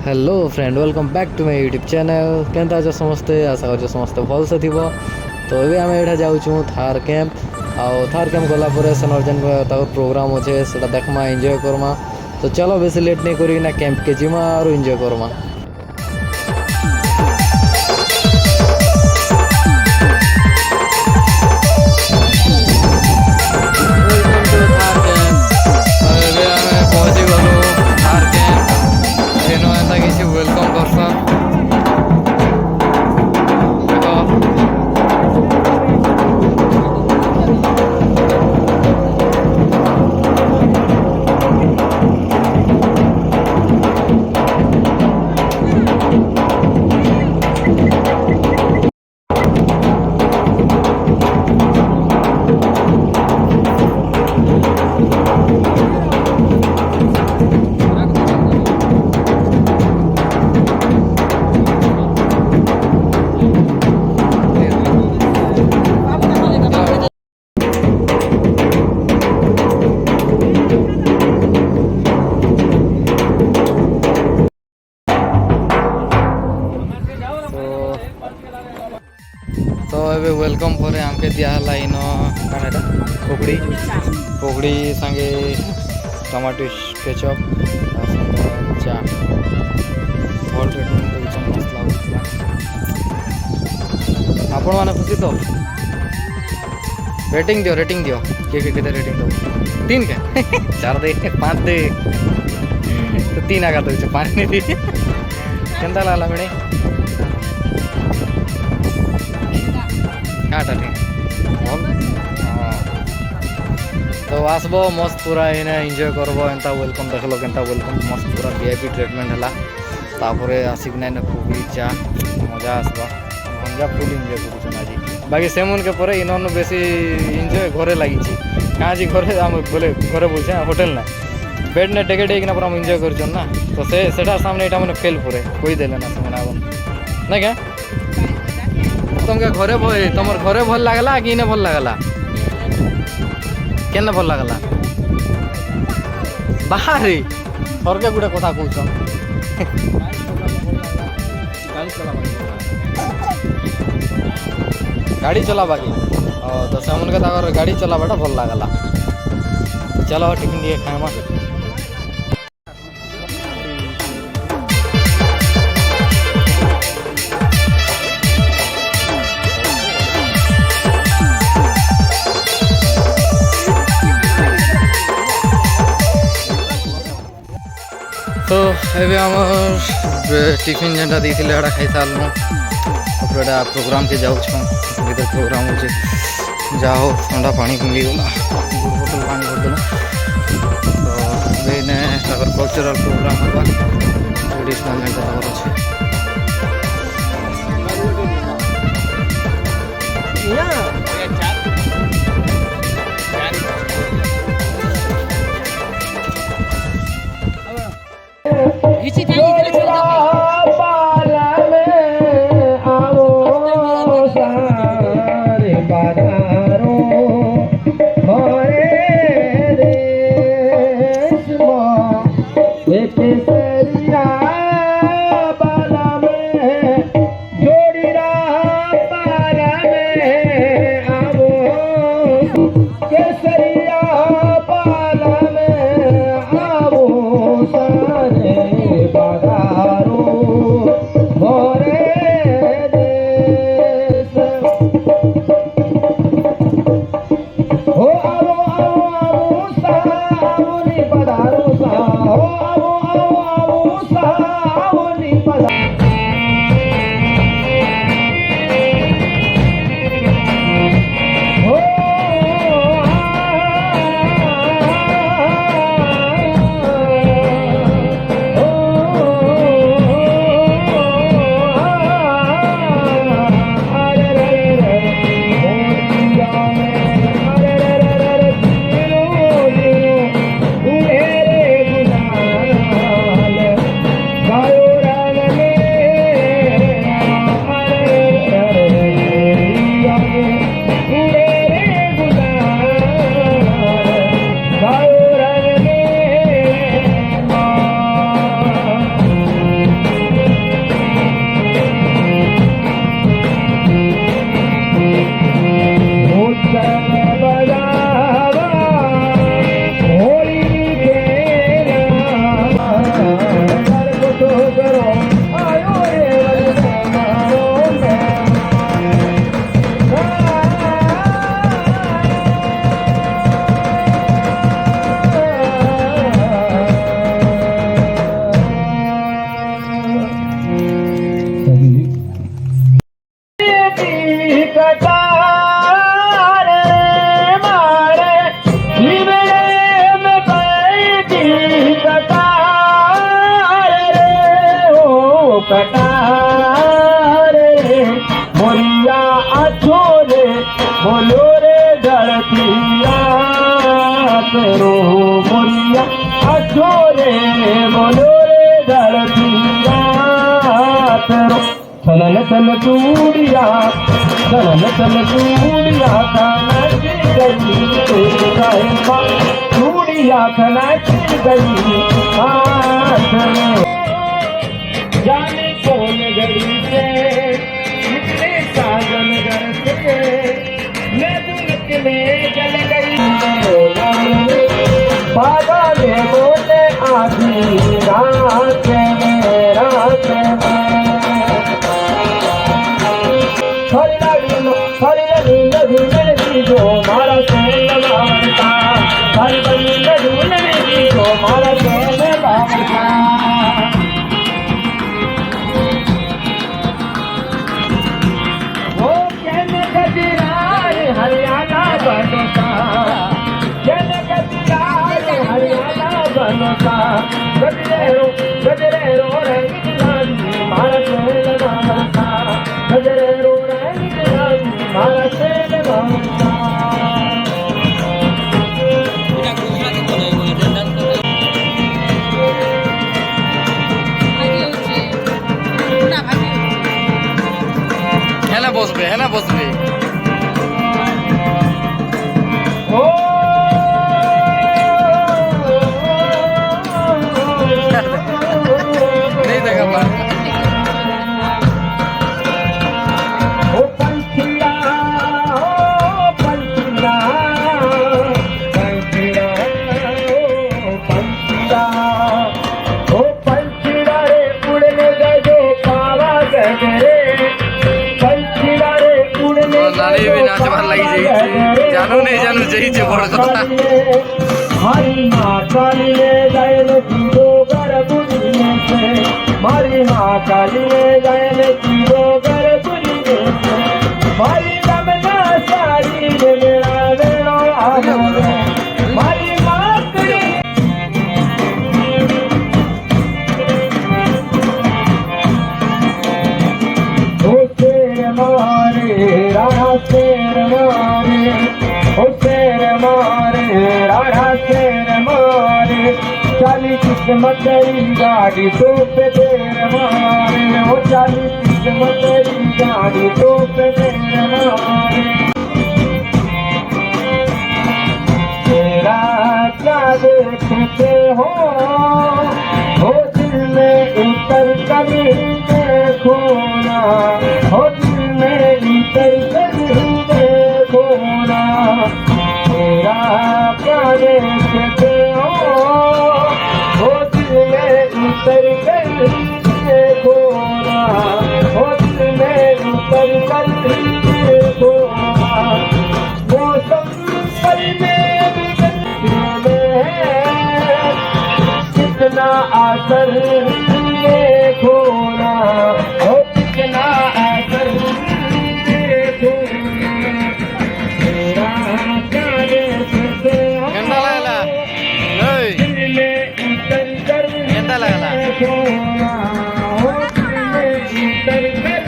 Hello friend, welcome back to my YouTube channel. केनता जो समस्ते आशा कर समस्ते भल से थी। तो ये आम एठा जाऊँ थार कैंप आउ थार कैंप गलापर सेनर जेन प्रोग्राम अच्छे से देखमा एंजॉय करमा। तो चलो बेसी लेट नहीं करी ना कैंप के जीमा और एंजॉय करमा। वेलकम करसन तो ये वेलकम पर आमके दिहला इन कौन पकड़ी पकड़ी संगे टमाटो केचप चा भल ट्रिटमेंट मस्त लगुला। आपण मैंने खुशी तो रेटिंग दियो किए के रेटिंग दो 3 के 4 दे 5 दे तो 3 आगा दे 5 नहीं दी केंता लागला बेणे हाँ ठीक तो आसब मस्त पूरा इन्हें एंजॉय करब एंता वेलकम देखल के वेलकम मस्त पूरा वीआईपी ट्रिटमेंट है तापर आसिकना पुरी चा मजा आसबा मजा फुल एंजॉय कर आज बाकी से मन के पर इन बेसी एंजॉय घरे लगी कहाँ जी घरे बोले घरे बोलছে होटेल ना बेड ने टेके टेकिना पूरा एंजॉय कर ना तो से सामने यहाँ मैंने फेल पूरे कोई देले ना से ना क्या तुमके घरे तुम घरे भल लगला कि इने भल लगला केने भल लगला बाहर सरके गुटे कथा कहूँ गाड़ी चलाबा कि तो से गाड़ी चलाबाटा भल लगला। चलो टिफिन दिए खाएमा। तो ये आम टिफिन जेनटा दी खाई सारू प्रोग्राम के जाऊँ भर प्रोग्राम हो जाओ ठंडा पानी मिलगला बोतल पानी भरदेल। तो कल्चरल प्रोग्राम होगा ट्रेडिशनल जेनटा अच्छे इसी टाइम इधर चले जाओ पाला में आओ सारे बाजारों मोरे देश में एक सरिया बाला में जोड़ी रहा पाला में आओ केसरिया पाला में आओ सारे कटारे मोरिया अछोरे बोलो रे धरतिया तेरो मोरिया अछोरे बोलो रे धरतिया तेरो चलन चल चूड़िया चलन चल चूड़िया नाच गई चूड़िया नाच गई हाथ में जाने कौन गई से कितने साजन घर से मैं दुलक में जल गई बाबा ने बोले आधी रात में हरी नदी नदी जो मारा से लगाता हरी नदी नदी जो मारा से लगाता हरियाणा बनता जन गजराज हरियाणा बनता गजरेरो रंग भारत में लगाता गजरेरो रंग भारत में लगाता है ना बस में नहीं देखा बात जानू नहीं जानू चाहिए बड़ कथा हरी माँ काली ले गए जीरो गर्भुनी से हरी माँ काली ले गए जीरो गर्भुनी से हरी रमना सारी मेरा मेरा हरी माँ शेर मारे राणा शेर मारे ओ शेर मारे राणा शेर मारे चाली किस्मत तेरी गाड़ी तो पे देर मारे ओ चाली किस्मत तेरी गाड़ी तो पे देर मारे तेरा क्या देखते हो दिल में उतर कभी देखो ना हो दिल में उतर कभी देखो ना तेरा क्या देखते हो दिल में उतर कभी देखो ना हो दिल में उतर कभी देखो ना मौसम पर में कितना आसर देखो ना हो कितना आसर देखो तेरा जाने से दिल में उतर कर देखो ना हो दिल में उतर कर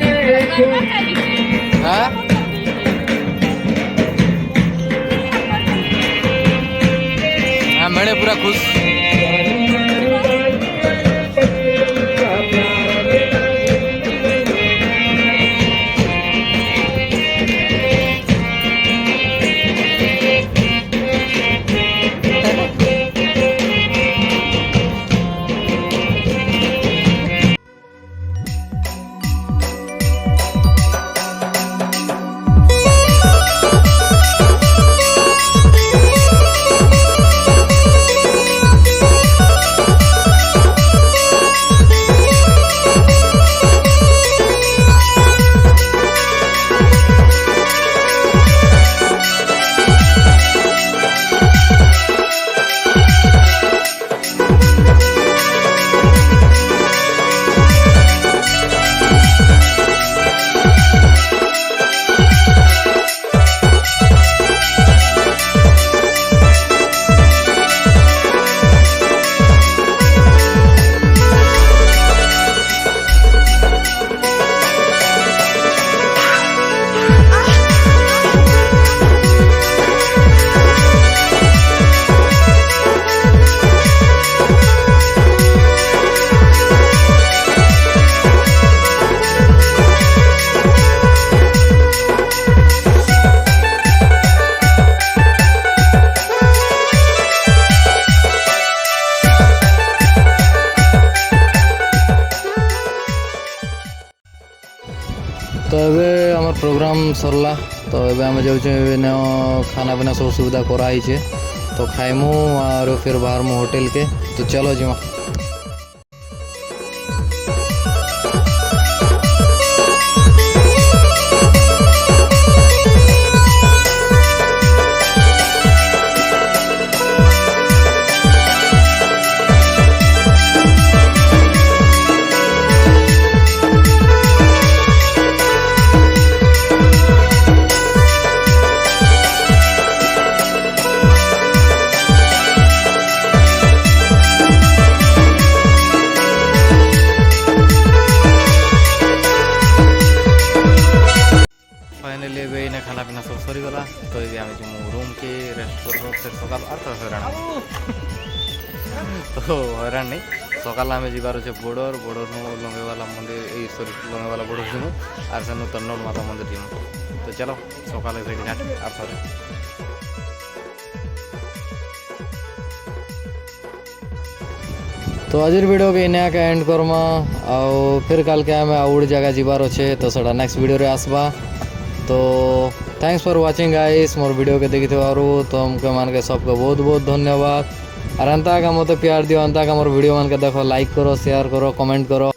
देखो हाँ मैंने पूरा खुश तो एबे हमर प्रोग्राम सरला तो एबे हम जाऊ खाना पीना सब सुविधा कराई छे तो खाइमु और फिर बाहर मु होटल के तो चलो जीमा। फाइनली एबे इने खाना पीना सब सरी गला तो ये आमे जो रूम के रेस्ट करबो फिर सकाल आर तो हैरान तो हैरान नहीं सकाल आमे जिबार छे बॉर्डर नु लंगे वाला मंदिर ए सॉरी लंगे वाला बॉर्डर जिमु आर सनु तन्नोर माता मंदिर जिमु तो चलो सकाल रेडी घाट आर सरे। तो आज वीडियो के इने का एंड करमा आउ फिर कल के आमे आउट जगह जिबार छे तो सडा नेक्स्ट वीडियो रे आसबा। तो thanks for watching guys more video के देखी तो हमके मान के सबको बहुत बहुत धन्यवाद और अंता का मत प्यार दियो अंता का मोर वीडियो मान के देखो लाइक करो शेयर करो कमेंट करो।